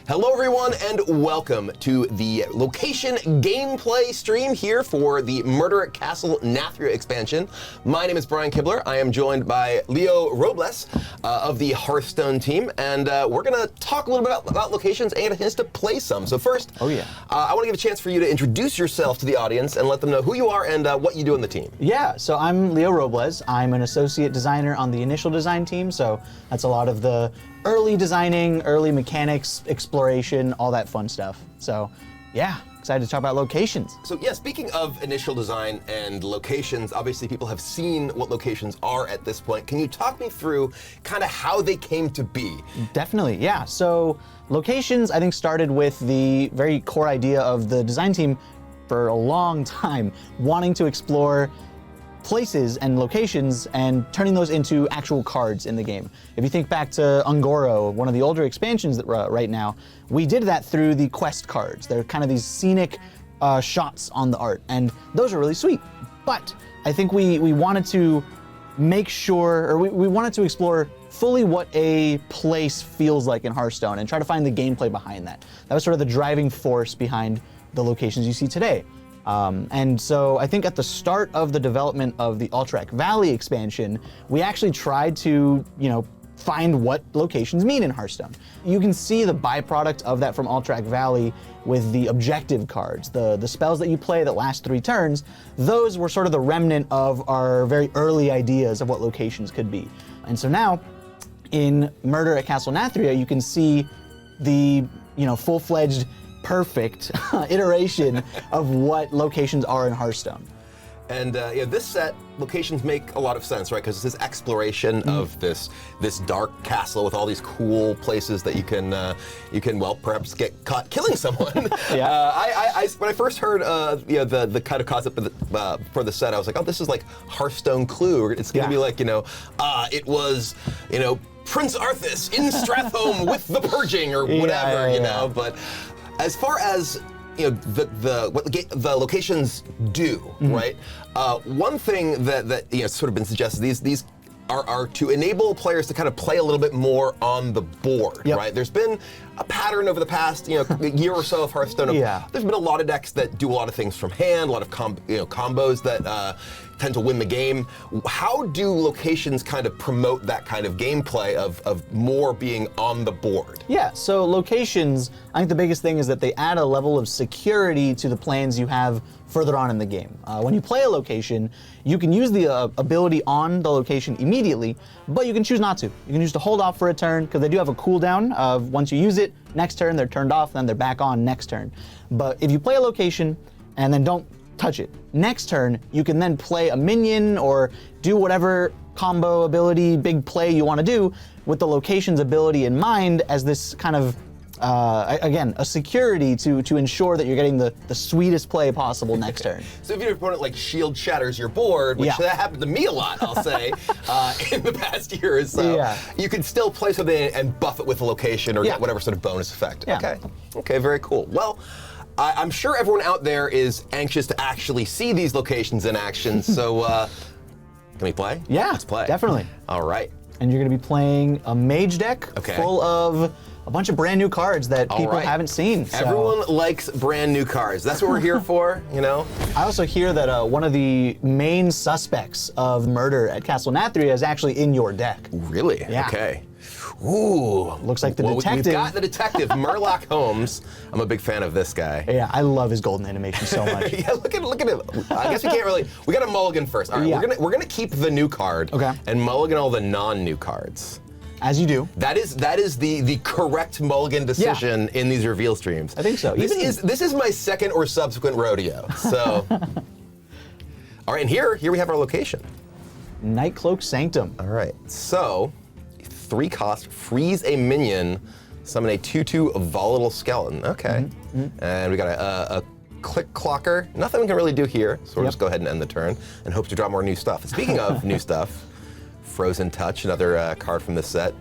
Hello everyone and welcome to the location gameplay stream here for the Murder at Castle Nathria expansion. My name is Brian Kibler. I am joined by Leo Robles of the Hearthstone team, and we're going to talk a little bit about locations and a chance to play some. So first, I want to give a chance for you to introduce yourself to the audience and let them know who you are and what you do on the team. Yeah, so I'm Leo Robles. I'm an associate designer on the initial design team, so that's a lot of the early designing, early mechanics, exploration, all that fun stuff. So yeah, excited to talk about locations. So yeah, speaking of initial design and locations, obviously people have seen what locations are at this point. Can you talk me through kind of how they came to be? Definitely, yeah. So locations, I think, started with the very core idea of the design team for a long time, wanting to explore places and locations and turning those into actual cards in the game. If you think back to Ungoro, one of the older expansions that right now, we did that through the quest cards. They're kind of these scenic shots on the art, and those are really sweet. But I think we wanted to make sure, or we wanted to explore fully what a place feels like in Hearthstone and try to find the gameplay behind that. That was sort of the driving force behind the locations you see today. And so I think at the start of the development of the Alterac Valley expansion, we actually tried to, find what locations mean in Hearthstone. You can see the byproduct of that from Alterac Valley with the objective cards, the spells that you play that last 3 turns. Those were sort of the remnant of our very early ideas of what locations could be. And so now, in Murder at Castle Nathria, you can see the, full-fledged perfect iteration of what locations are in Hearthstone. And this set, locations make a lot of sense, right? Because it's this exploration of this dark castle with all these cool places that you can perhaps get caught killing someone. Yeah. When I first heard the kind of concept for the set, I was like, oh, this is like Hearthstone Clue. It's going to be like, it was, Prince Arthas in Stratholme with the purging or whatever, But as far as what the locations do, right? One thing that sort of been suggested, these are to enable players to kind of play a little bit more on the board, right? There's been a pattern over the past year or so of Hearthstone. There's been a lot of decks that do a lot of things from hand, a lot of combos that tend to win the game. How do locations kind of promote that kind of gameplay of more being on the board? Yeah, so locations, I think the biggest thing is that they add a level of security to the plans you have further on in the game. When you play a location, you can use the ability on the location immediately, but you can choose not to. You can choose to hold off for a turn, because they do have a cooldown of once you use it, next turn they're turned off, then they're back on next turn. But if you play a location and then don't touch it, next turn you can then play a minion or do whatever combo ability, big play you want to do with the location's ability in mind as this kind of again, a security to ensure that you're getting the sweetest play possible next turn. So if your opponent shield shatters your board, which that happened to me a lot, I'll say, in the past year or so, you can still play something and buff it with a location or get whatever sort of bonus effect. Okay, very cool. Well, I'm sure everyone out there is anxious to actually see these locations in action, so can we play? Yeah, let's play. Definitely. All right. And you're going to be playing a mage deck full of a bunch of brand new cards that people haven't seen. So. Everyone likes brand new cards. That's what we're here for, I also hear that one of the main suspects of Murder at Castle Nathria is actually in your deck. Really? Yeah. Okay. Ooh. Looks like the detective. We've got the detective, Murloc Holmes. I'm a big fan of this guy. Yeah, I love his golden animation so much. Look at him. I guess we can't really, we got to mulligan first. All right, we're gonna keep the new card and mulligan all the non-new cards. As you do. That is the correct mulligan decision in these reveal streams. I think so. This is my second or subsequent rodeo. So, all right, and here we have our location. Nightcloak Sanctum. All right, so 3 cost, freeze a minion, summon a 2/2 volatile skeleton. Okay, and we got a click clocker. Nothing we can really do here, so we'll just go ahead and end the turn and hope to draw more new stuff. Speaking of new stuff, Frozen Touch, another card from this set.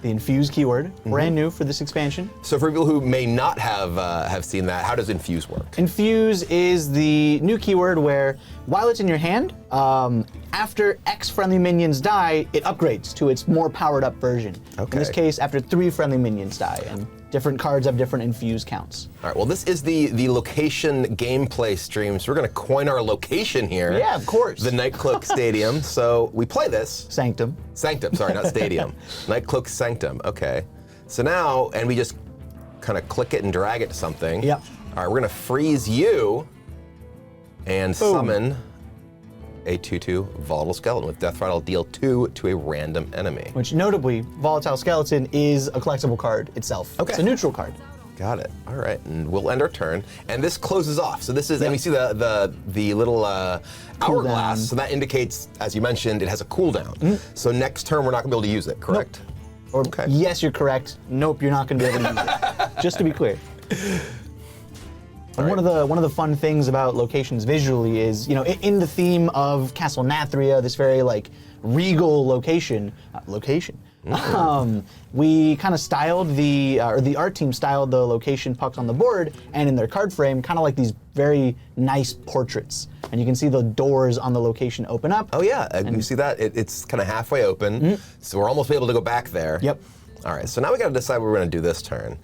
The Infuse keyword, brand new for this expansion. So for people who may not have seen that, how does Infuse work? Infuse is the new keyword where, while it's in your hand, after X friendly minions die, it upgrades to its more powered up version. In this case, after 3 friendly minions die. And Different cards have different infuse counts. All right, well, this is the location gameplay stream, so we're going to coin our location here. Yeah, of course. The Nightcloak Stadium. So we play this. Sanctum. Sanctum, sorry, not Stadium. Nightcloak Sanctum, okay. So now, and we just kind of click it and drag it to something. Yep. All right, we're going to freeze you and Boom. summon a 2/2 volatile skeleton with death rattle, deal 2 to a random enemy. Which notably, Volatile Skeleton is a collectible card itself. Okay. It's a neutral card. Got it. All right, and we'll end our turn. And this closes off. So this is, and we see the little hourglass. So that indicates, as you mentioned, it has a cooldown. So next turn we're not gonna be able to use it, correct? Or Okay. yes, you're correct. Nope, you're not going to be able to use it. Just to be clear. And one of the fun things about locations visually is, you know, in the theme of Castle Nathria, this very like regal location, we kind of styled or the art team styled the location pucks on the board and in their card frame, kind of like these very nice portraits. And you can see the doors on the location open up. Oh yeah, you see that? It's kind of halfway open, so we're almost able to go back there. Yep. All right, so now we got to decide what we're gonna do this turn.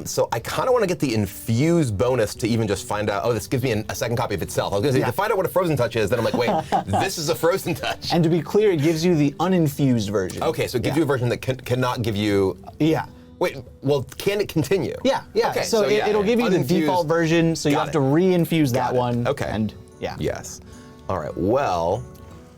So I kind of want to get the infuse bonus to even just find out, oh, this gives me a second copy of itself. I was going to say, to find out what a frozen touch is, then I'm like, wait, this is a frozen touch. And to be clear, it gives you the uninfused version. Okay, so it gives you a version that cannot give you... Yeah. Wait, well, can it continue? Yeah. Okay, so it'll give you the default version, so you have to re-infuse that one. Okay. And yeah. Yes. All right, well...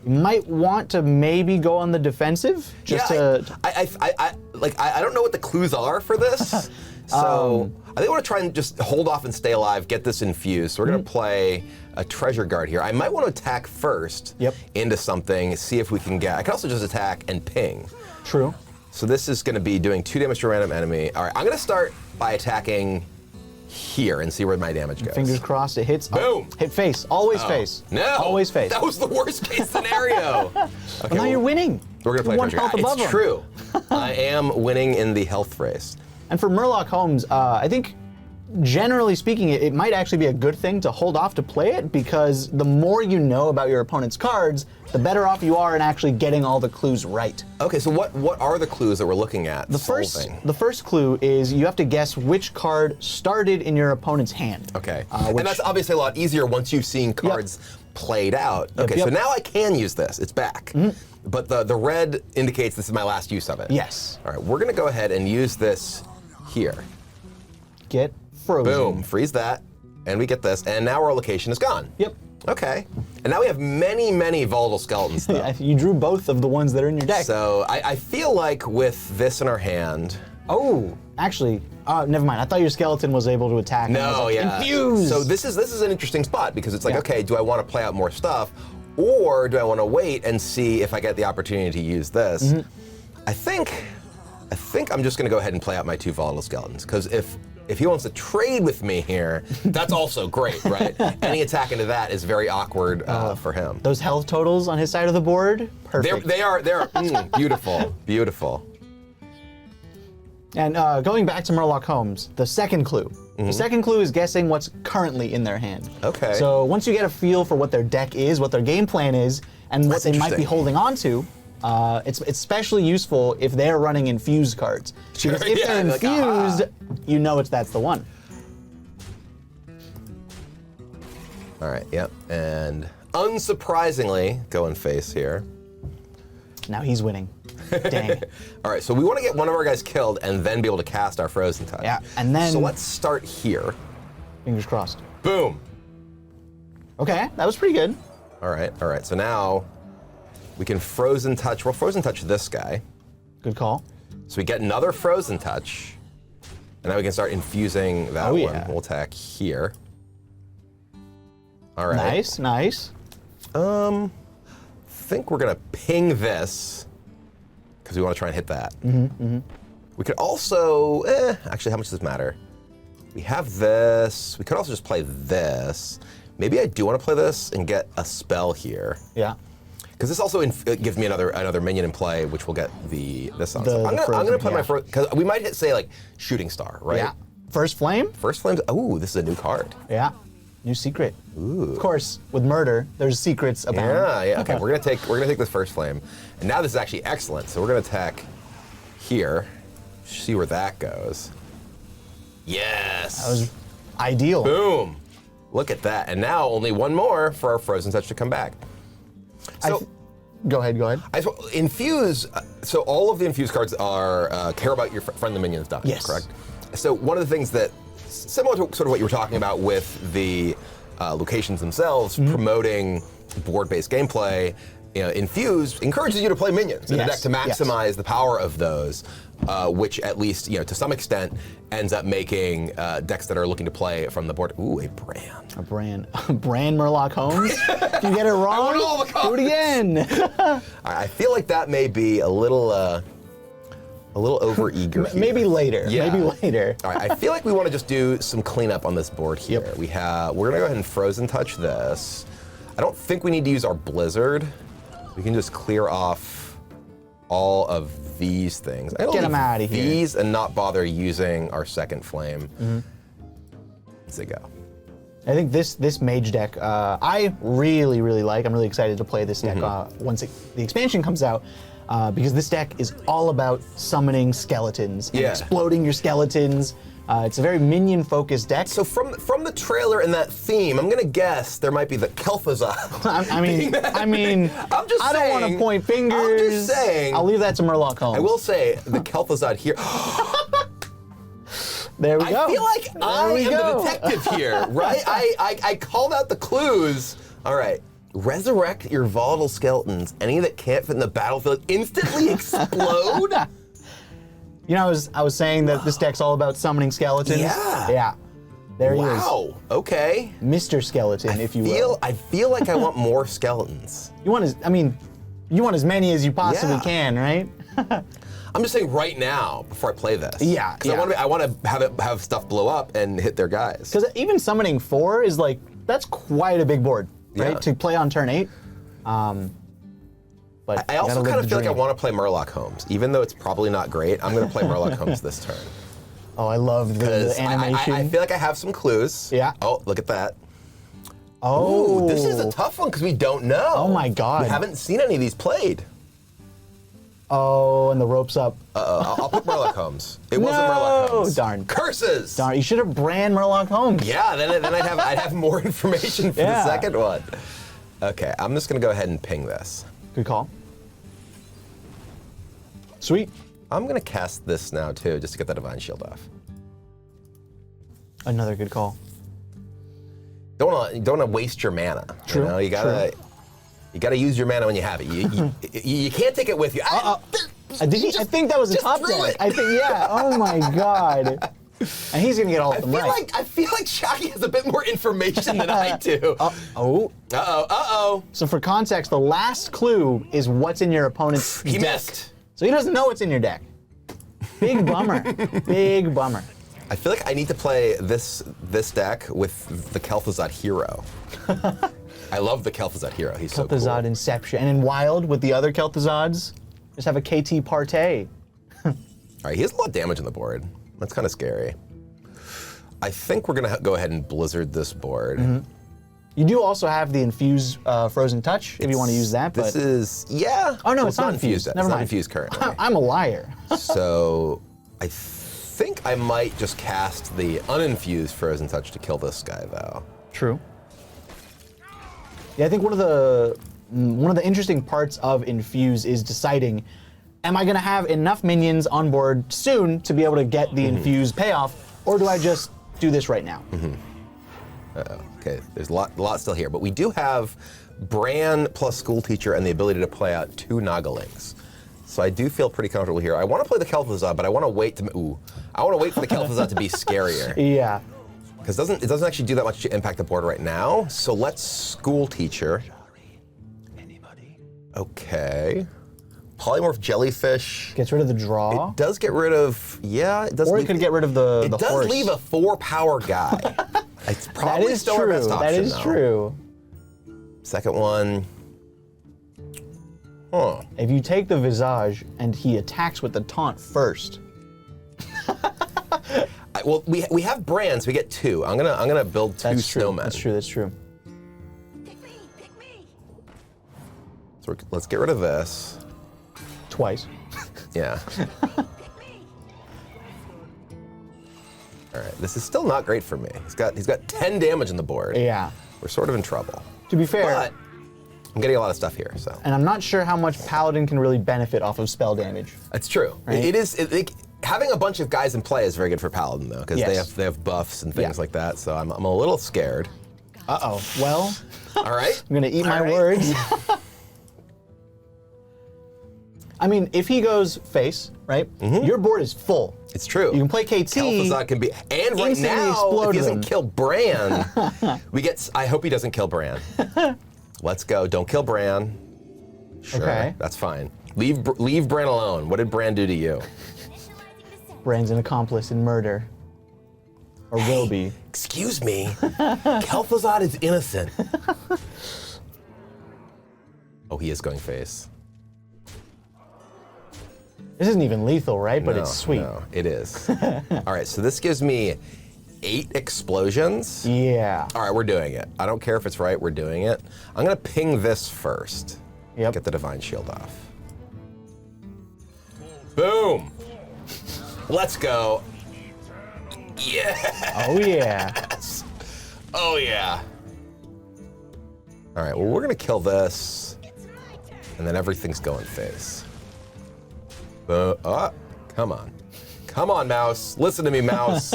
You might want to maybe go on the defensive, just to... I don't know what the clues are for this. So I think I want to try and just hold off and stay alive, get this infused. So we're going to play a treasure guard here. I might want to attack first into something, see if we can get... I can also just attack and ping. True. So this is going to be doing 2 damage to a random enemy. All right, I'm going to start by attacking here and see where my damage goes. Fingers crossed it hits. Boom. Oh, hit face. Always face. No. Always face. That was the worst case scenario. Okay, Well, now you're winning. We're going to play One treasure health guard. above It's him. true. I am winning in the health race. And for Murloc Holmes, I think generally speaking, it might actually be a good thing to hold off to play it, because the more you know about your opponent's cards, the better off you are in actually getting all the clues right. Okay, so what are the clues that we're looking at? The first clue is you have to guess which card started in your opponent's hand. Okay, and that's obviously a lot easier once you've seen cards played out. Okay, Yep. so now I can use this. It's back. But the red indicates this is my last use of it. Yes. All right, we're going to go ahead and use this here. Get frozen. Boom, freeze that, and we get this, and now our location is gone. Yep. Okay, and now we have many, many volatile skeletons, though. You drew both of the ones that are in your deck. So I feel like with this in our hand... Oh, actually, never mind. I thought your skeleton was able to attack. and I was No, like, yeah. Infuse! So this is an interesting spot, because it's like, Yeah. okay, do I want to play out more stuff, or do I want to wait and see if I get the opportunity to use this? I think I'm just going to go ahead and play out my 2 volatile skeletons, because if he wants to trade with me here, that's also great, right? Any attack into that is very awkward for him. Those health totals on his side of the board, perfect. They are beautiful, beautiful. And going back to Murloc Holmes, the second clue. The second clue is guessing what's currently in their hand. Okay. So once you get a feel for what their deck is, what their game plan is, and what That's they might be interesting. holding on to, it's especially useful if they're running infused cards. Sure, Because if yeah, they're like, infused, you know that's the one. All right, yep, and unsurprisingly, going face here. Now he's winning. Dang. All right, so we want to get one of our guys killed and then be able to cast our frozen touch. Yeah, and then... So let's start here. Fingers crossed. Boom. Okay, that was pretty good. All right, so now we can frozen touch. We'll frozen touch this guy. Good call. So we get another frozen touch, and now we can start infusing that one. yeah. We'll attack here. All right. Nice, nice. Think we're gonna ping this because we want to try and hit that. We could also, actually, how much does this matter? We have this. We could also just play this. Maybe I do want to play this and get a spell here. Yeah. Because this also gives me another minion in play, which will get this on. The So I'm gonna play yeah. my first, because we might say like Shooting Star, right? Yeah. First flame? First Flames. Ooh, this is a new card. Yeah. New secret. Ooh. Of course, with murder, there's secrets about. Yeah. Okay, we're gonna take this First Flame, and now this is actually excellent. So we're gonna attack here, see where that goes. Yes. That was ideal. Boom. Look at that. And now only one more for our frozen touch to come back. So Go ahead. infuse. So all of the infuse cards are care about your friendly minions dying. Yes. Correct. So one of the things that similar to sort of what you were talking about with the locations themselves, promoting board-based gameplay. Infuse encourages you to play minions in a deck to maximize the power of those, which at least to some extent ends up making decks that are looking to play from the board. Ooh, a brand. A brand. Brand Murloc Holmes? If you get it wrong, I want all the cards. do it again. I feel like that may be a little overeager. Maybe later. Yeah. Maybe later. All right, I feel like we want to just do some cleanup on this board here. Yep. We're gonna go ahead and frozen touch this. I don't think we need to use our blizzard. We can just clear off all of these things. Get them out of here. These and not bother using our second flame. Let's go. I think this mage deck, I really, really like. I'm really excited to play this deck once the expansion comes out, because this deck is all about summoning skeletons and exploding your skeletons. It's a very minion-focused deck. So from the trailer and that theme, I'm gonna guess there might be the Kel'Thuzad. I mean, I don't want to point fingers. I'm just saying. I'll leave that to Murloc Holmes. I will say the Kel'Thuzad here. There we go. I feel like I am the detective here, right? I called out the clues. All right. Resurrect your volatile skeletons. Any that can't fit in the battlefield instantly explode. I was saying that this deck's all about summoning skeletons. Yeah. Yeah. There he is. Wow. Okay. Mr. Skeleton, if you will. I feel like I want more skeletons. You want as many as you possibly can, right? I'm just saying right now before I play this. Yeah. Because I want to have stuff blow up and hit their guys. Because even summoning 4 is that's quite a big board, right? Yeah. To play on turn 8. But I also kind of feel like I want to play Murloc Holmes, even though it's probably not great. I'm going to play Murloc Holmes this turn. Oh, I love the animation. I feel like I have some clues. Yeah. Oh, look at that. Oh. Ooh, this is a tough one because we don't know. Oh my God. We haven't seen any of these played. Oh, and the rope's up. I'll pick Murloc Holmes. It wasn't Murloc Holmes. Darn. Curses. Darn, you should have brand Murloc Holmes. Yeah, then I'd have more information for the second one. Okay, I'm just going to go ahead and ping this. Good call. Sweet. I'm going to cast this now too, just to get that Divine Shield off. Another good call. Don't want to waste your mana. True. You gotta use your mana when you have it. You can't take it with you. I think that was a top deck. I think Oh my God. And he's gonna get all of them right. I feel like Shaggy has a bit more information than I do. Uh-oh. So for context, the last clue is what's in your opponent's deck. He missed. So he doesn't know what's in your deck. Big bummer. Big bummer. I feel like I need to play this deck with the Kel'Thuzad hero. I love the Kel'Thuzad hero. He's so cool. Kel'Thuzad Inception. And in Wild, with the other Kel'Thuzads, just have a KT Partey. All right, he has a lot of damage on the board. That's kind of scary. I think we're gonna go ahead and Blizzard this board. You do also have the Infuse Frozen Touch, if you want to use that. This is, Oh no, it's not infused. Never Never mind. mind. It's not infused currently. I'm a liar. So I think I might just cast the uninfused Frozen Touch to kill this guy, though. True. Yeah, I think one of the interesting parts of Infuse is deciding, am I going to have enough minions on board soon to be able to get the Infuse payoff, or do I just do this right now? Okay, there's a lot still here, but we do have Bran plus School Teacher and the ability to play out 2 Nagalings. So I do feel pretty comfortable here. I want to play the Kel'Thuzad, but I want to wait for the Kel'Thuzad to be scarier. Yeah. Because it doesn't actually do that much to impact the board right now. So let's School Teacher. Okay. Polymorph Jellyfish. Gets rid of the draw. It does get rid of, it does. Or it could get rid of the It does horse. leave a 4-power guy. It's probably that is still true. our best option, That is though. true. Second one. Huh. If you take the Visage and he attacks with the taunt first. Well, we have Bran, so we get 2. I'm gonna build 2 snowmen. That's true. Pick me. So let's get rid of this. Twice. Yeah. All right, this is still not great for me. He's got 10 damage on the board. Yeah. We're sort of in trouble. To be fair, But I'm getting a lot of stuff here, so. and I'm not sure how much Paladin can really benefit off of spell damage. It's true. Right? Having a bunch of guys in play is very good for Paladin, though, because Yes. they have buffs and things Yeah. like that, so I'm a little scared. Uh-oh. Well, All right? I'm gonna eat my All right. words. I mean, if he goes face, right, your board is full. It's true. You can play KT. Kel'Thuzad can be, and right instantly now, explode if he doesn't him. kill Bran, I hope he doesn't kill Bran. Let's go. Don't kill Bran. Sure, Okay. that's fine. Leave Bran alone. What did Bran do to you? Bran's an accomplice in murder. Or will be. Excuse me. Kel'Thuzad is innocent. Oh, he is going face. This isn't even lethal, right? But it's sweet. No, it is. All right, so this gives me 8 explosions. Yeah. All right, we're doing it. I don't care if it's right, we're doing it. I'm gonna ping this first. Yep. Get the Divine Shield off. Boom! Let's go. Yeah! Oh, yeah. Oh yeah. All right, well, we're gonna kill this, and then everything's going face. Come on. Come on, mouse. Listen to me, mouse.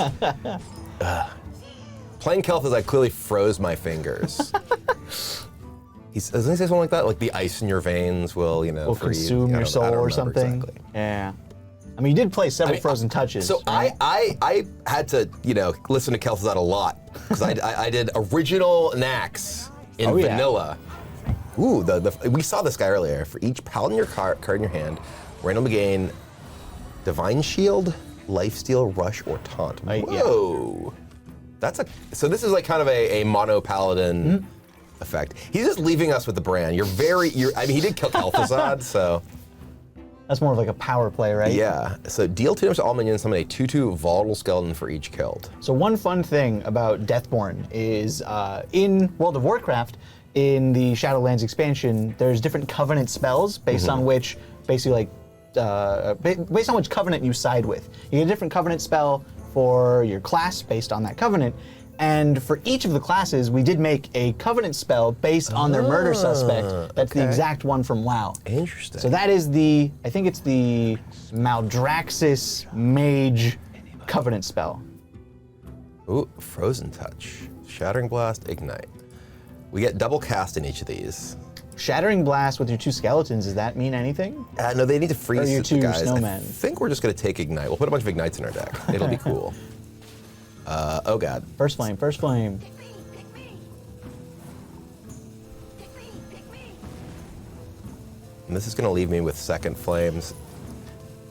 Playing Kel'Thuzad, I clearly froze my fingers. Doesn't he say something like that? Like the ice in your veins will, Will freeze. consume I your don't soul or remember something. Exactly. Yeah. I mean, you did play several frozen touches. So right? I had to, listen to Kel'Thuzad a lot because I did original Nax in Oh, yeah. vanilla. Ooh, we saw this guy earlier. For each paladin your card in your hand, randomly gain Divine Shield, Lifesteal, Rush, or Taunt. Whoa. So this is like kind of a mono paladin effect. He's just leaving us with the brand. I mean, he did kill Kel'Thuzad, so. That's more of like a power play, right? Yeah, so deal 2 damage to all minions, summon a 2/2 volatile skeleton for each killed. So one fun thing about Deathborn is in World of Warcraft, in the Shadowlands expansion, there's different covenant spells based on which, basically based on which covenant you side with. You get a different covenant spell for your class based on that covenant. And for each of the classes, we did make a covenant spell based on their murder suspect. That's the exact one from WoW. Interesting. So that is I think it's the Maldraxxus Mage covenant spell. Ooh, Frozen Touch, Shattering Blast, Ignite. We get double cast in each of these. Shattering Blast with your 2 skeletons, does that mean anything? No, they need to freeze Or your the 2 guys. snowmen. I think we're just gonna take Ignite. We'll put a bunch of Ignites in our deck. It'll be cool. Oh God. First flame, first flame. Pick me. Pick me. Pick me. And this is gonna leave me with second flames.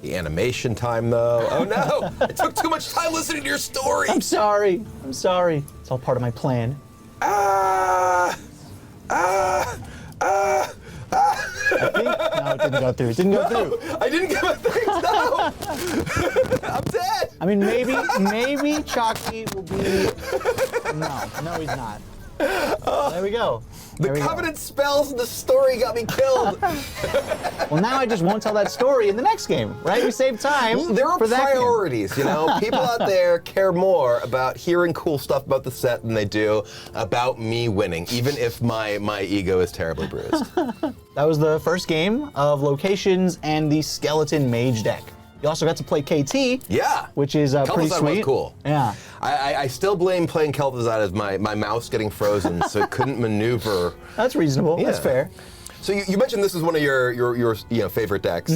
The animation time though. Oh no! It took too much time listening to your story! I'm sorry. I'm sorry. It's all part of my plan. Ah! Ah! Ah! Ah! I think, no, it didn't go through. It didn't go through. I didn't get my things, no! I'm dead! I mean, maybe Chalky will be. No, he's not. There we go. The There we go. covenant spells in the story got me killed. Well, now I just won't tell that story in the next game, right? We save time. There are for that game. priorities, People out there care more about hearing cool stuff about the set than they do about me winning, even if my ego is terribly bruised. That was the first game of locations and the skeleton mage deck. You also got to play KT. Yeah. Which is pretty Kel'Thuzad sweet. was cool. Yeah. I still blame playing Kel'Thuzad as my mouse getting frozen, so it couldn't maneuver. That's reasonable. That's Yeah. fair. So you mentioned this is one of your favorite decks,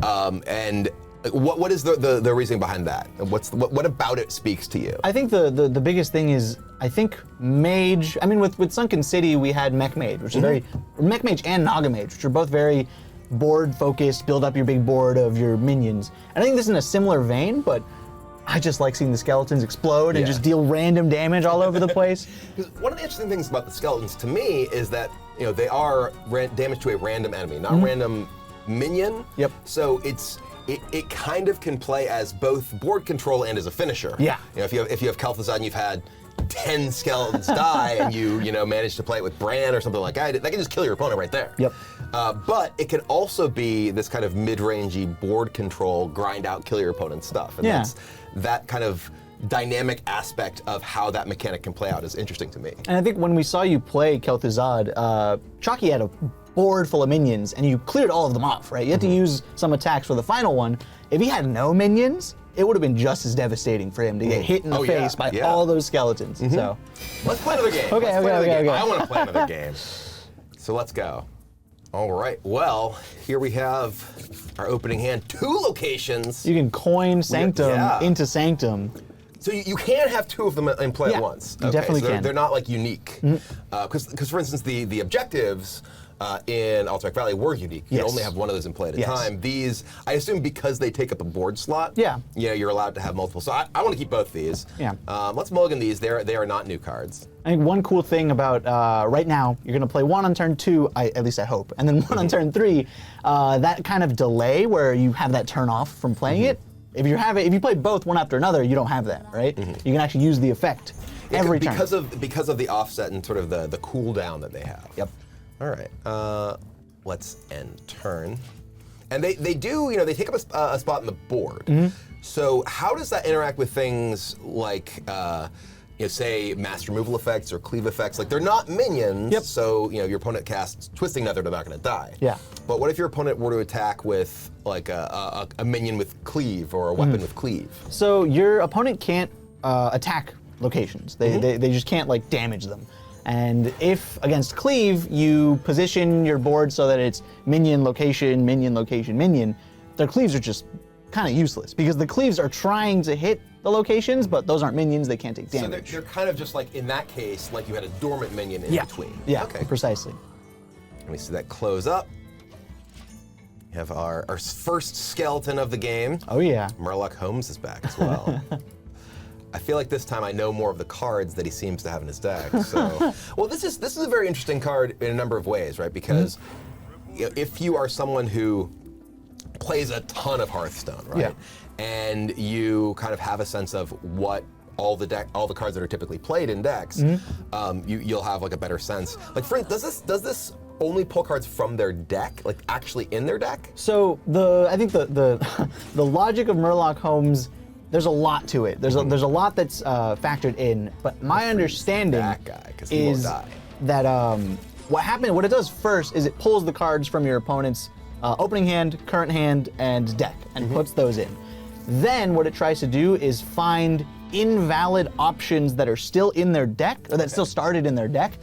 and what is the reasoning behind that? What about it speaks to you? I think the biggest thing is, I think mage. I mean, with Sunken City, we had mech mage, which is mech mage and naga mage, which are both very board focused. Build up your big board of your minions. And I think this is in a similar vein, but I just like seeing the skeletons explode and Yeah. just deal random damage all over the place. One of the interesting things about the skeletons to me is that they are damage to a random enemy, not random minion. Yep. So it kind of can play as both board control and as a finisher. Yeah. If you have Kel'Thuzad and you've had 10 skeletons die and you manage to play it with Bran or something like that can just kill your opponent right there. Yep. But it can also be this kind of mid-rangey board control, grind out, kill your opponent stuff. And Yeah. that kind of dynamic aspect of how that mechanic can play out is interesting to me. And I think when we saw you play Kel'Thuzad, Chalky had a board full of minions, and you cleared all of them off, right? You had to use some attacks for the final one. If he had no minions, it would have been just as devastating for him to get hit in the face by all those skeletons. So let's play another game. Okay, okay. I want to play another game. So let's go. All right. Well, here we have our opening hand. 2 locations. you can coin Sanctum Yeah. into Sanctum. So you can have 2 of them in play at once. you definitely so they're, can. they're not like unique. Because for instance, the objectives in Alterac Valley were unique. You Yes. only have one of those in play at a Yes. time. These, I assume because they take up a board slot, Yeah. you're allowed to have multiple. So I want to keep both these. Yeah. Let's mulligan these. They are not new cards. I think one cool thing about right now, you're going to play 1 on turn 2, at least I hope, and then 1 on turn 3. That kind of delay where you have that turn off from playing it. If you play both one after another, you don't have that, right? You can actually use the effect every turn. Because of the offset and sort of the cooldown that they have. Yep. All right. Let's end turn. And they do, they take up a spot in the board. So how does that interact with things like, say, mass removal effects or cleave effects? Like, they're not minions, Yep. so your opponent casts Twisting Nether, they're not going to die. Yeah. But what if your opponent were to attack with, like, a minion with cleave or a weapon with cleave? So your opponent can't attack locations. They just can't like damage them. And if against cleave, you position your board so that it's minion, location, minion, location, minion, their cleaves are just kind of useless because the cleaves are trying to hit the locations, but those aren't minions, they can't take So damage. they're kind of just like, in that case, like you had a dormant minion in between. Yeah, Okay. precisely. Let me see that close up. We have our first skeleton of the game. Oh yeah. Murloc Holmes is back as well. I feel like this time I know more of the cards that he seems to have in his deck. So, well, this is a very interesting card in a number of ways, right? Because if you are someone who plays a ton of Hearthstone, right? Yeah. And you kind of have a sense of what all the cards that are typically played in decks, you'll have like a better sense. Like, for instance, does this only pull cards from their deck, like actually in their deck? So I think the the logic of Murloc Holmes, there's a lot to it. There's a lot that's factored in, but my understanding that guy, 'cause he won't is die. that what it does first is it pulls the cards from your opponent's opening hand, current hand, and deck, and puts those in. Then what it tries to do is find invalid options that are still in their deck, or that still started in their deck,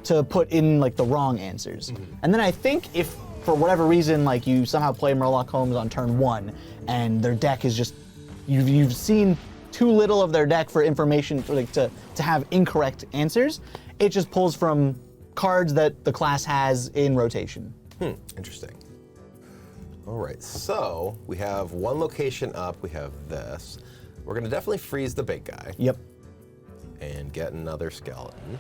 to put in like the wrong answers. And then I think if for whatever reason, like you somehow play Murloc Holmes on turn 1, and their deck is just you've seen too little of their deck for information for like to have incorrect answers, it just pulls from cards that the class has in rotation. Interesting. All right, so we have 1 location up. We have this. We're gonna definitely freeze the big guy Yep. and get another skeleton.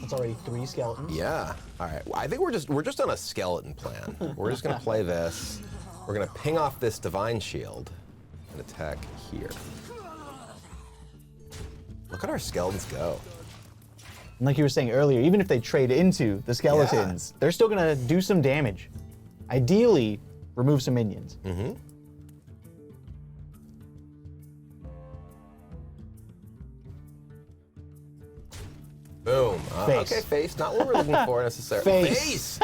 That's already 3 skeletons. Yeah. All right. Well, I think we're just on a skeleton plan. We're just gonna play this. We're gonna ping off this divine shield and attack here. Look at our skeletons go. And like you were saying earlier, even if they trade into the skeletons, they're still gonna do some damage. Ideally, remove some minions. Boom. Face. Okay, face. Not what we're looking for necessarily. Face.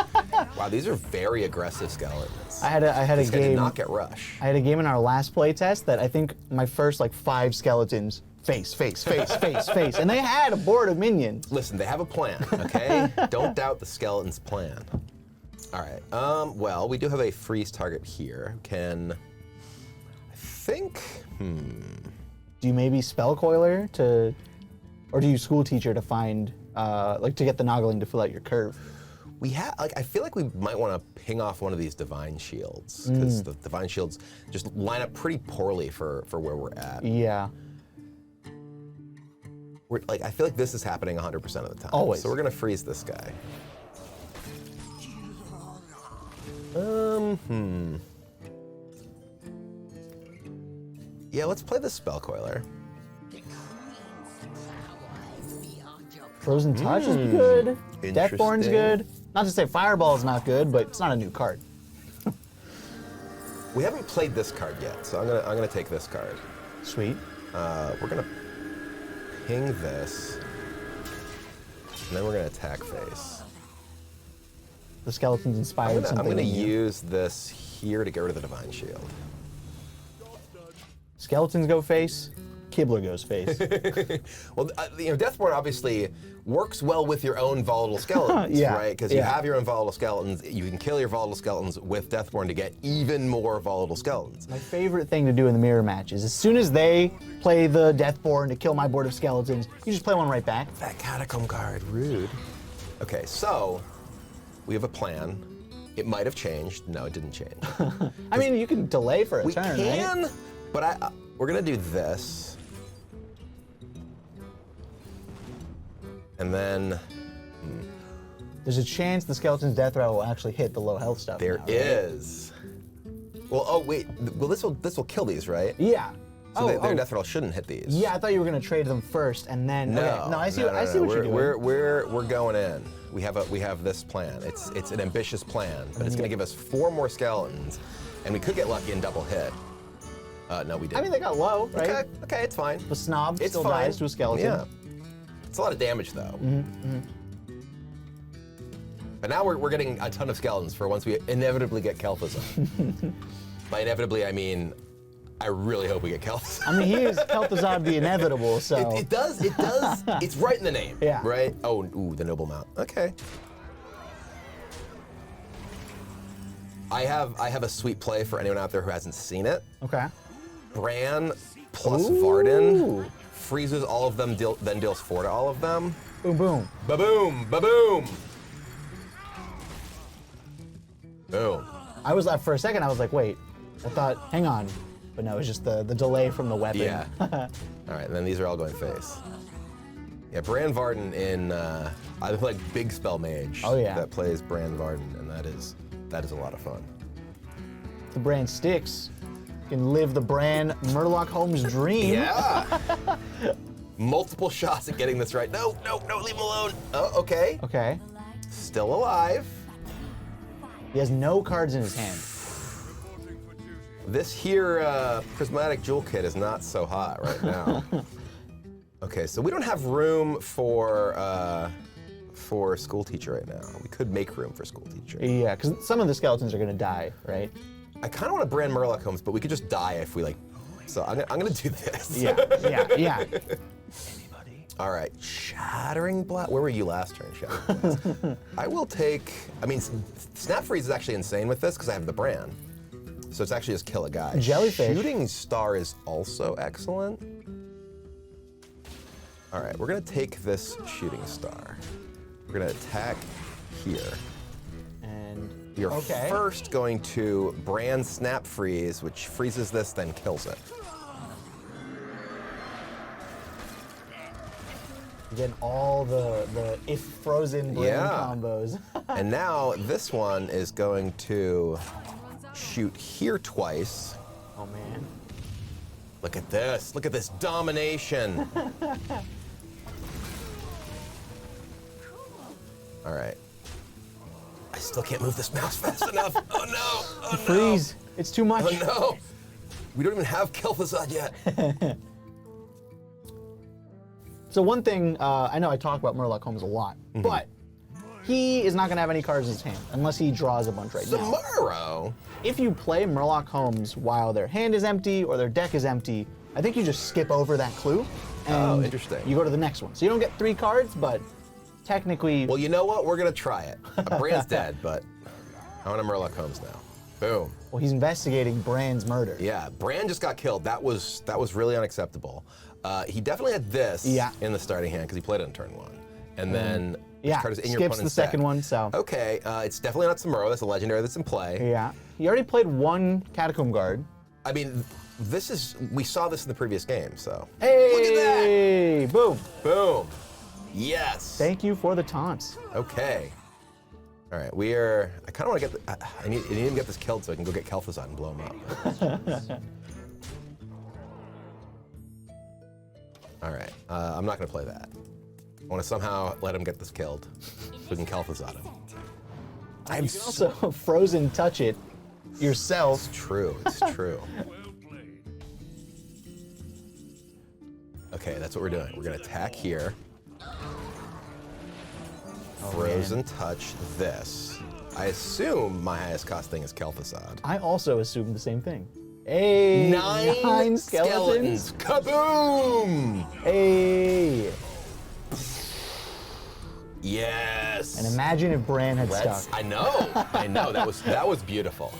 Wow, these are very aggressive skeletons. I had a This guy did game. not get rush. I had a game in our last play test that I think my first like 5 skeletons face, and they had a board of minions. Listen, they have a plan, okay? Don't doubt the skeleton's plan. All right. Well, we do have a freeze target here. I think. Do you maybe spell coiler or do you school teacher to find like to get the noggling to fill out your curve? We have, like, I feel like we might want to ping off one of these divine shields because the divine shields just line up pretty poorly for where we're at. Yeah. I feel like this is happening 100% of the time. Always. So we're gonna freeze this guy. Yeah, let's play the spell coiler. Frozen Touch is good. Interesting. Deathborn's good. Not to say Fireball's not good, but it's not a new card. We haven't played this card yet, so I'm gonna take this card. Sweet. We're gonna ping this, and then we're gonna attack face. The skeleton's inspired something. I'm gonna in you. use this here to get rid of the divine shield. Skeletons go face, Kibler goes face. Well, Deathborn obviously works well with your own volatile skeletons, Yeah, right? Because you yeah. have your own volatile skeletons. You can kill your volatile skeletons with Deathborn to get even more volatile skeletons. My favorite thing to do in the mirror match is as soon as they play the Deathborn to kill my board of skeletons, you just play one right back. That catacomb card, rude. Okay, so we have a plan. It might have changed. No, it didn't change. I mean, you can delay for a We turn, can, right? but we're gonna do this, and then There's a chance the skeleton's death rattle will actually hit the low health stuff. there now, right? is. Well, oh wait. Well, this will kill these, right? Yeah. So their death rattle shouldn't hit these. Yeah, I thought you were gonna trade them first and then. No. Okay. No, I see. no, I see what you're doing. We're going in. We have this plan. It's an ambitious plan, but it's gonna give us 4 more skeletons, and we could get lucky and double hit. No, we didn't. I mean, they got low, right? Okay, it's fine. The snob It's still fine. dies to a skeleton. Yeah. It's a lot of damage though. Mm-hmm. But now we're getting a ton of skeletons for once we inevitably get Kel'Thuzad. By inevitably, I mean, I really hope we get Kel'Thuzad. I mean, he is Kel'Thuzad the inevitable, so. It does. It's right in the name. Yeah. Right? Oh, ooh, the noble mount. Okay. I have a sweet play for anyone out there who hasn't seen it. Okay. Bran plus Ooh. Varden freezes all of them, then deals 4 to all of them. Boom, boom. Ba-boom, ba-boom. Boom. For a second, I was like, wait. I thought, hang on. But no, it's just the delay from the weapon. Yeah. All right, and then these are all going face. Yeah, Bran Varden in, I like Big Spell Mage. Oh, yeah. That plays Bran Varden, and that is a lot of fun. The Bran sticks. You can live the Bran Murloc Holmes dream. Yeah. Multiple shots at getting this right. No, leave him alone. Oh, okay. Okay. Still alive. He has no cards in his hand. This here prismatic jewel kit is not so hot right now. Okay, so we don't have room for school teacher right now. We could make room for school teacher. Yeah, because some of the skeletons are going to die, right? I kind of want to brand Murloc Holmes, but we could just die if we like. So I'm gonna do this. Yeah. All right, Shattering Blast. Where were you last turn, Shattering Blast? I will take. I mean, Snap Freeze is actually insane with this because I have the brand. So it's actually just kill a guy. Jellyfish. Shooting Star is also excellent. All right, we're gonna take this Shooting Star. We're gonna attack here. And You're okay. first going to brand Snap Freeze, which freezes this, then kills it. You're getting all the if frozen brain combos. And now this one is going to shoot here twice. Oh man. Look at this. Look at this domination. All right. I still can't move this mouse fast enough. Oh no. Oh no. Freeze. It's too much. Oh no. We don't even have Kel'Thuzad yet. So one thing, I know I talk about Murloc Holmes a lot, but he is not going to have any cards in his hand unless he draws a bunch right now. Tomorrow. If you play Murloc Holmes while their hand is empty or their deck is empty, I think you just skip over that clue. And Oh, interesting. You go to the next one. So you don't get 3 cards, but technically. Well, you know what? We're gonna try it. Bran's dead, but I want a Murloc Holmes now. Boom. Well, he's investigating Bran's murder. Yeah, Bran just got killed. That was really unacceptable. He definitely had this in the starting hand because he played it on turn 1, and then this card is in your skips the opponent's second deck. one. So. Okay, it's definitely not Samuro. That's a legendary that's in play. Yeah. He already played 1 Catacomb Guard. I mean, we saw this in the previous game, so. Hey! Look at that! Boom. Boom. Yes. Thank you for the taunts. Okay. All right, I kind of want to get. I need to get this killed so I can go get Kel'Thuzad and blow him up. All right, I'm not going to play that. I want to somehow let him get this killed so we can Kel'Thuzad him. You can also frozen touch it yourself. It's true. It's true. Okay, that's what we're doing. We're gonna attack here. Frozen touch this. I assume my highest cost thing is Kel'Thuzad. I also assumed the same thing. Hey, 9 skeletons. Kaboom! Hey. Yes. And imagine if Bran had stuck. I know. That was beautiful.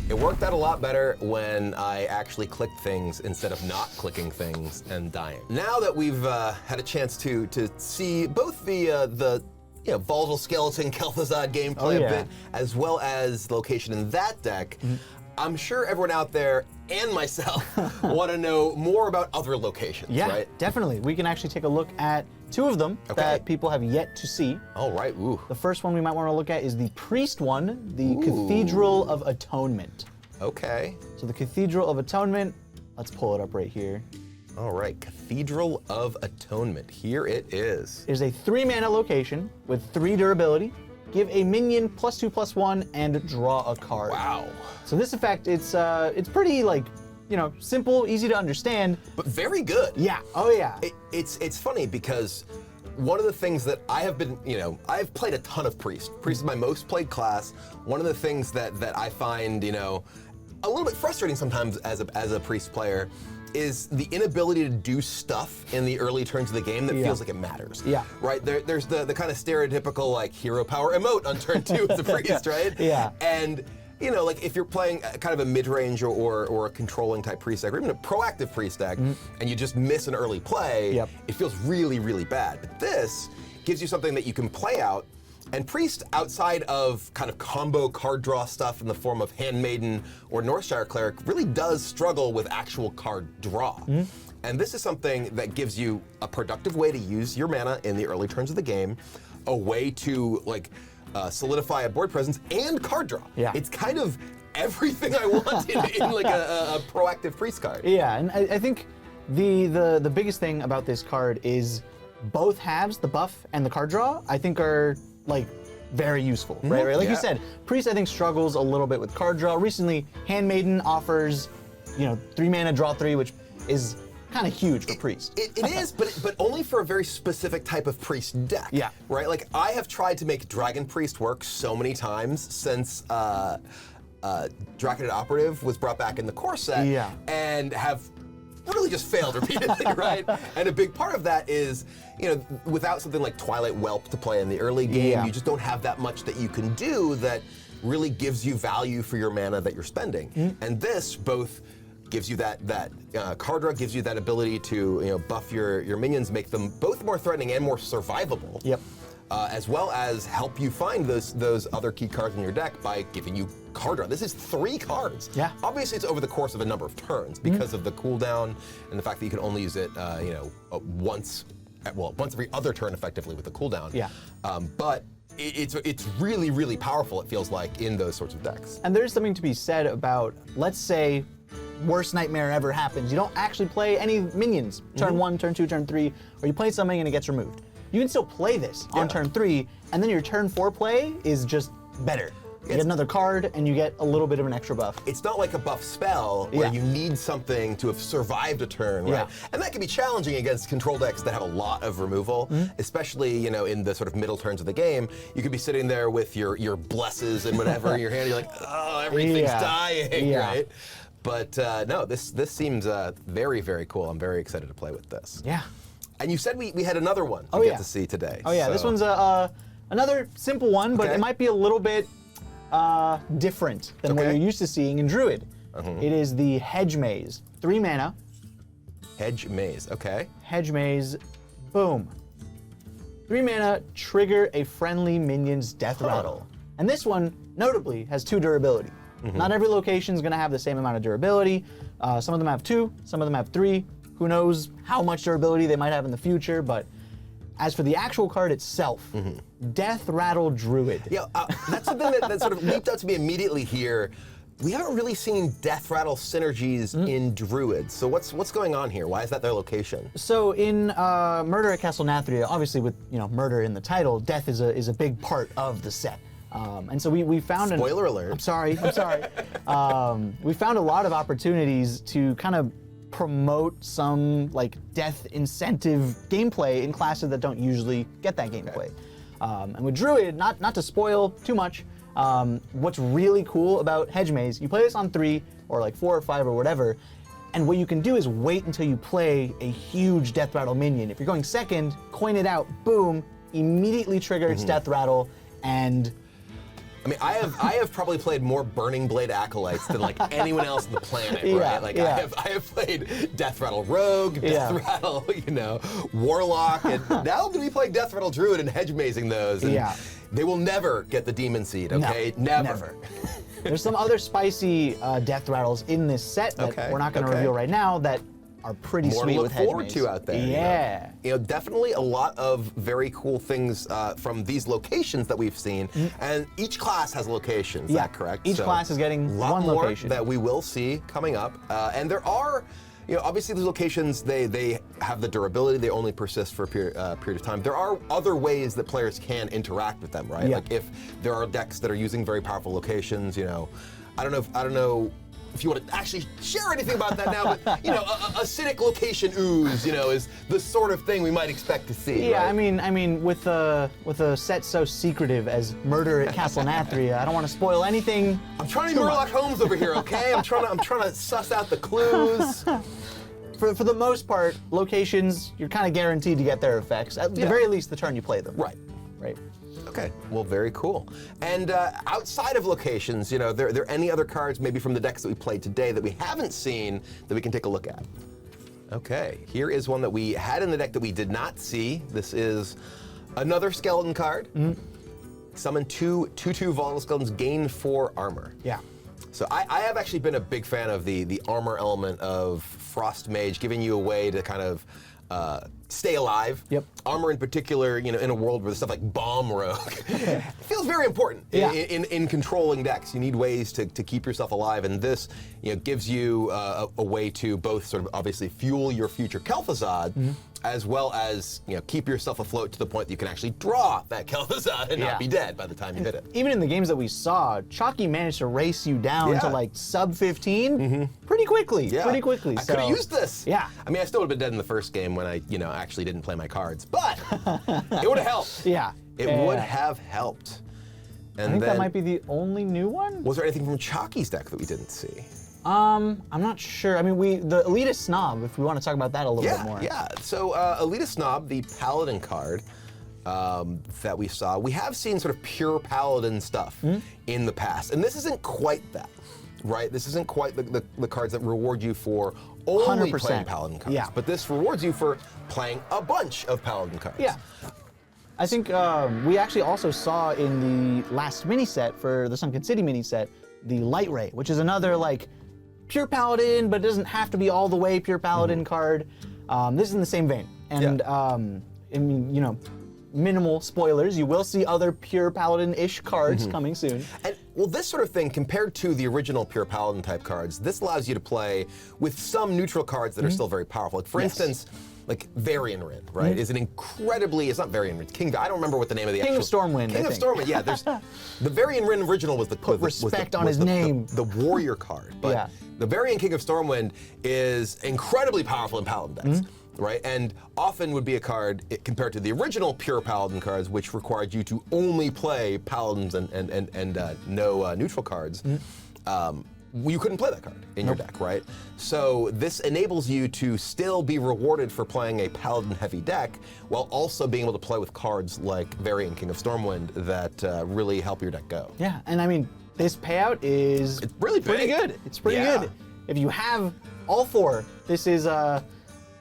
It worked out a lot better when I actually clicked things instead of not clicking things and dying. Now that we've had a chance to see both the volatile skeleton Kel'Thuzad gameplay a bit, as well as location in that deck, I'm sure everyone out there and myself want to know more about other locations, right? Definitely. We can actually take a look at 2 of them that people have yet to see. All right, ooh. The first one we might want to look at is the priest one, the Cathedral of Atonement. Okay. So the Cathedral of Atonement, let's pull it up right here. All right, Cathedral of Atonement. Here it is. It is a 3-mana location with 3 durability. Give a minion +2/+1 and draw a card. Wow. So this effect, it's pretty simple, easy to understand. But very good. Yeah. Oh yeah. It's funny because one of the things that I have been, I've played a ton of Priest. Priest is my most played class. One of the things that I find, a little bit frustrating sometimes as a Priest player is the inability to do stuff in the early turns of the game that feels like it matters. Yeah. Right? There's the kind of stereotypical hero power emote on turn 2 as a Priest, right? Yeah. And if you're playing kind of a mid-range or a controlling type Priest deck, or even a proactive Priest deck, and you just miss an early play, it feels really, really bad. But this gives you something that you can play out. And Priest, outside of kind of combo card draw stuff in the form of Handmaiden or Northshire Cleric, really does struggle with actual card draw. And this is something that gives you a productive way to use your mana in the early turns of the game, a way to solidify a board presence and card draw. Yeah. It's kind of everything I want in a proactive Priest card. Yeah, and I think the biggest thing about this card is both halves, the buff and the card draw, I think are very useful, right? Like you said, Priest I think struggles a little bit with card draw. Recently, Handmaiden offers, 3 mana draw 3, which is kind of huge for Priest. It is, but only for a very specific type of Priest deck. Yeah. Right? I have tried to make Dragon Priest work so many times since Draconid Operative was brought back in the core set, and have really just failed repeatedly, right? And a big part of that is, without something like Twilight Whelp to play in the early game, you just don't have that much that you can do that really gives you value for your mana that you're spending. And this both gives you that card draw, gives you that ability to buff your minions, make them both more threatening and more survivable. Yep. As well as help you find those other key cards in your deck by giving you card draw. This is 3 cards. Yeah. Obviously, it's over the course of a number of turns because of the cooldown and the fact that you can only use it, once every other turn effectively with the cooldown. Yeah. But it's really, really powerful, it feels like, in those sorts of decks. And there's something to be said about, let's say, worst nightmare ever happens. You don't actually play any minions, turn 1, turn 2, turn 3, or you play something and it gets removed. You can still play this on turn 3, and then your turn 4 play is just better. You get another card, and you get a little bit of an extra buff. It's not like a buff spell where you need something to have survived a turn, right? And that can be challenging against control decks that have a lot of removal, especially in the sort of middle turns of the game. You could be sitting there with your blesses and whatever in your hand. You're like, oh, everything's dying, right? But no, this seems very, very cool. I'm very excited to play with this. Yeah. And you said we had another one to get to see today. Oh yeah, this one's another simple one, but it might be a little bit different than what you're used to seeing in Druid. It is the Hedge Maze. 3 mana. Hedge Maze, okay. Hedge Maze, boom. 3 mana, trigger a friendly minion's death rattle. And this one, notably, has 2 durability. Not every location is going to have the same amount of durability. Some of them have 2, some of them have 3. Who knows how much durability they might have in the future, but as for the actual card itself, Death Rattle Druid. Yeah, that's something that sort of leaped out to me immediately here. We haven't really seen Death Rattle synergies in Druid, so what's going on here? Why is that their location? So in Murder at Castle Nathria, obviously with murder in the title, death is a big part of the set. And so we found Spoiler alert. I'm sorry. We found a lot of opportunities to kind of promote some like death incentive gameplay in classes that don't usually get that gameplay. And with Druid, not to spoil too much, what's really cool about Hedge Maze, you play this on 3 or like 4 or 5 or whatever, and what you can do is wait until you play a huge Death Rattle minion. If you're going second, coin it out, boom, immediately trigger its Death Rattle, and I mean, I have probably played more Burning Blade Acolytes than like anyone else on the planet, Yeah, right? Like yeah. I have played Death Rattle Rogue, Death Yeah. Rattle, Warlock, and now I'm gonna be playing Death Rattle Druid and hedge mazing those. And Yeah. they will never get the Demon Seed, okay? No, never. There's some other spicy Death Rattles in this set that Okay, we're not going to okay. reveal right now that are pretty More sweet to look with Hedge forward Maze. to out there. Yeah. Definitely a lot of very cool things from these locations that we've seen, and each class has a location. Is that correct? Each class is getting a lot one more location. that we will see coming up, and there are. Obviously these locations, they have the durability, they only persist for a period of time. There are other ways that players can interact with them, right? Yeah. Like if there are decks that are using very powerful locations, I don't know if you want to actually share anything about that now, but a acidic location ooze, is the sort of thing we might expect to see. Yeah, right? I mean, with a set so secretive as Murder at Castle Nathria, I don't want to spoil anything. I'm trying to be Sherlock Holmes over here, okay? I'm trying to suss out the clues. For the most part, locations, you're kind of guaranteed to get their effects, at the very least the turn you play them. Right. Right. Okay, well, very cool. And outside of locations, are there any other cards maybe from the decks that we played today that we haven't seen that we can take a look at? Okay, here is one that we had in the deck that we did not see. This is another skeleton card. Summon 2/2 volatile skeletons, gain 4 armor. Yeah. So I have actually been a big fan of the armor element of Frost Mage, giving you a way to kind of stay alive. Yep. Armor in particular, in a world where stuff like Bomb Rogue feels very important in controlling decks. You need ways to keep yourself alive, and this gives you a way to both sort of obviously fuel your future Kel'Thuzad, as well as keep yourself afloat to the point that you can actually draw that Kel'Thuzad and not be dead by the time you hit it. Even in the games that we saw, Chalky managed to race you down to like sub 15 pretty quickly. Yeah. Pretty quickly. I could have used this. Yeah. I mean, I still would have been dead in the first game when I, actually didn't play my cards, but it would have helped. Yeah. It would have helped. And I think then, that might be the only new one. was there anything from Chalky's deck that we didn't see? I'm not sure. I mean, the Elitist Snob, if we want to talk about that a little bit more. Yeah. So Elitist Snob, the Paladin card that we saw, we have seen sort of pure Paladin stuff in the past, and this isn't quite that. Right, this isn't quite the cards that reward you for only 100%. playing Paladin cards, Yeah. but this rewards you for playing a bunch of Paladin cards. Yeah. I think we actually also saw in the last mini set for the Sunken City mini set, the Light Ray, which is another like pure Paladin, but it doesn't have to be all the way pure Paladin card. This is in the same vein. And I mean, minimal spoilers, you will see other pure Paladin-ish cards coming soon. And well, this sort of thing, compared to the original pure Paladin type cards, this allows you to play with some neutral cards that are still very powerful. Like for instance, like Varian Rin, right, is an incredibly, it's not Varian Rin, I don't remember what the name of the King actual... of Stormwind, King I of think. Stormwind, yeah. There's the Varian Rin original was the respect on his name. The warrior card, but the Varian King of Stormwind is incredibly powerful in Paladin decks. Right, and often would be a card compared to the original pure Paladin cards, which required you to only play Paladins and no neutral cards. You couldn't play that card in your deck, right? So this enables you to still be rewarded for playing a Paladin-heavy deck, while also being able to play with cards like Varian King of Stormwind that really help your deck go. Yeah, and I mean, this payout is really pretty big. good. It's pretty Yeah. good. If you have all 4, this is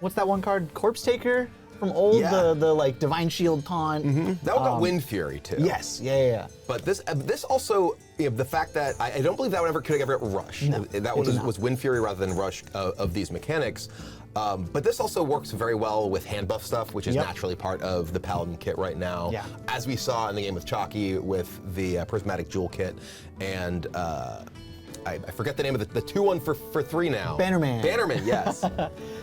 what's that one card? Corpse Taker from old, Yeah. the like Divine Shield taunt. That one got Wind Fury too. Yes, yeah. But this also, the fact that I don't believe that one ever could have ever Rush. No, that one was Wind Fury rather than Rush of these mechanics. But this also works very well with hand buff stuff, which is naturally part of the Paladin kit right now. Yeah. As we saw in the game with Chalky with the Prismatic Jewel kit, and I forget the name of the 2-1 for 3 now. Bannerman. Bannerman, yes.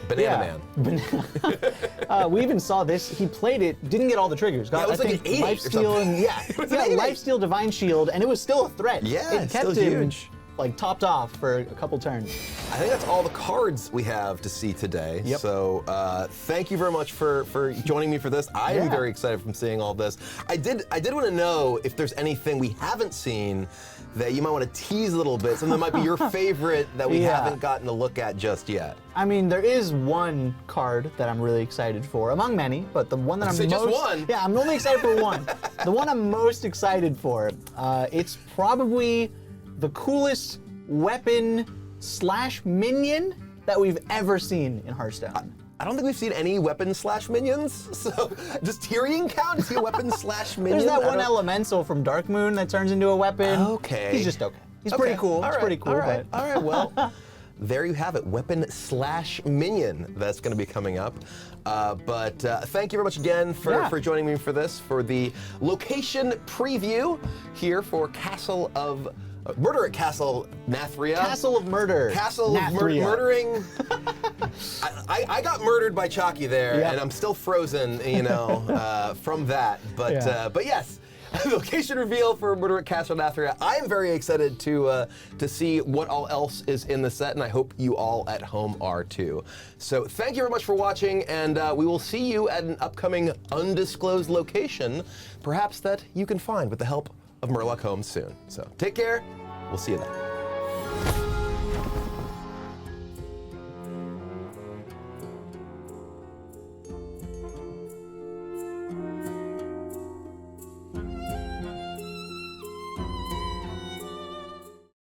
Banana Man. We even saw this. He played it, didn't get all the triggers. Got, it was I like think, an 80 or Lifesteal something. and It was an 80. Lifesteal, Divine Shield, and it was still a threat. Yeah, it it's kept still him huge. like topped off for a couple turns. I think that's all the cards we have to see today. Yep. So thank you very much for joining me for this. I am Yeah. very excited from seeing all this. I did want to know if there's anything we haven't seen that you might want to tease a little bit, something that might be your favorite that we Yeah. haven't gotten to look at just yet. I mean, there is one card that I'm really excited for, among many, but the one that I'm Say most... just one? Yeah, I'm only excited for one. The one I'm most excited for, it's probably the coolest weapon / minion that we've ever seen in Hearthstone. I don't think we've seen any weapon / minions, so does Tyrion count? Is he a weapon / minion? There's that I one don't- elemental from Dark Moon that turns into a weapon. Okay. He's just okay. He's Okay. pretty cool. All He's right. pretty cool. All right. But All right. Well, there you have it. Weapon / minion that's going to be coming up. But thank you very much again for joining me for this, for the location preview here for Castle of Murder at Castle Nathria. Castle of Murder. Castle of Nathria. Murdering. I got murdered by Chalky there, Yep. and I'm still frozen, from that. But Yeah. but yes, location reveal for Murder at Castle Nathria. I am very excited to see what all else is in the set, and I hope you all at home are too. So thank you very much for watching, and we will see you at an upcoming undisclosed location, perhaps that you can find with the help of Murloc Holmes soon. So take care. We'll see you then.